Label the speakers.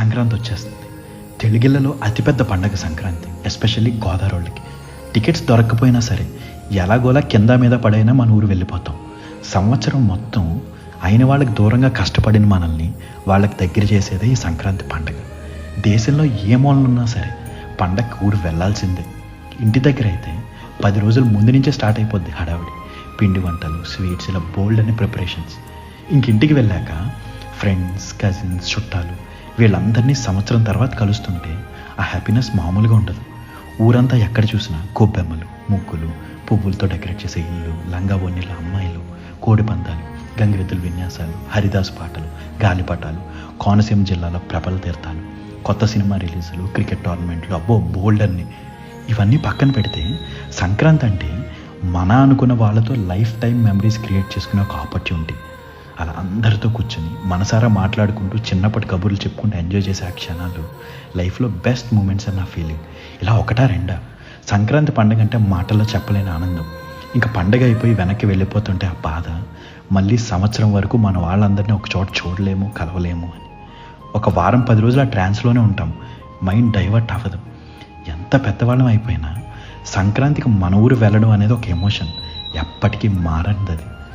Speaker 1: సంక్రాంతి వచ్చేస్తుంది. తెలుగిళ్ళలో అతిపెద్ద పండగ సంక్రాంతి, ఎస్పెషల్లీ గోదావరి వాళ్ళకి. టికెట్స్ దొరక్కపోయినా సరే ఎలాగోలా కింద మీద పడైనా మన ఊరు వెళ్ళిపోతాం. సంవత్సరం మొత్తం అయిన వాళ్ళకి దూరంగా కష్టపడిన మనల్ని వాళ్ళకి దగ్గర చేసేదే ఈ సంక్రాంతి పండగ. దేశంలో ఏ మూలనున్నా సరే పండగకి ఊరు వెళ్ళాల్సిందే. ఇంటి దగ్గర అయితే 10 రోజుల ముందు నుంచే స్టార్ట్ అయిపోద్ది హడావిడి. పిండి వంటలు, స్వీట్స్, ఇలా బోల్డ్ అనే ప్రిపరేషన్స్. ఇంటికి వెళ్ళాక ఫ్రెండ్స్, కజిన్స్, చుట్టాలు వీళ్ళందరినీ సంవత్సరం తర్వాత కలుస్తుంటే ఆ హ్యాపీనెస్ మామూలుగా ఉండదు. ఊరంతా ఎక్కడ చూసినా గొబ్బెమ్మలు, ముగ్గులు, పువ్వులతో డెకరేట్ చేసే ఇల్లు, లంగా బొన్నీల అమ్మాయిలు, కోడి పందాలు, గంగిరెద్దుల విన్యాసాలు, హరిదాస్ పాటలు, గాలిపటాలు, కోనసీమ జిల్లాలో ప్రబల తీర్థాలు, కొత్త సినిమా రిలీజులు, క్రికెట్ టోర్నమెంట్లు, అబ్బో బోల్డర్ని. ఇవన్నీ పక్కన పెడితే సంక్రాంతి అంటే మన అనుకున్న వాళ్ళతో లైఫ్ టైం మెమరీస్ క్రియేట్ చేసుకునే ఒక ఆపర్చునిటీ. అలా అందరితో కూర్చొని మనసారా మాట్లాడుకుంటూ చిన్నప్పటి కబుర్లు చెప్పుకుంటూ ఎంజాయ్ చేసే ఆ క్షణాలు లైఫ్లో బెస్ట్ మూమెంట్స్ అని నా ఫీలింగ్. ఇలా ఒకటా రెండా, సంక్రాంతి పండుగ అంటే మాటల్లో చెప్పలేని ఆనందం. ఇంకా పండగ అయిపోయి వెనక్కి వెళ్ళిపోతుంటే ఆ బాధ, మళ్ళీ సంవత్సరం వరకు మన వాళ్ళందరినీ ఒక చోట చూడలేము, కలవలేము అని. ఒక వారం 10 రోజులు ఆ ట్రాన్స్లోనే ఉంటాం, మైండ్ డైవర్ట్ అవ్వదు. ఎంత పెద్దవాళ్ళం అయిపోయినా సంక్రాంతికి మన ఊరు వెళ్ళడం అనేది ఒక ఎమోషన్, ఎప్పటికీ మారనిది అది.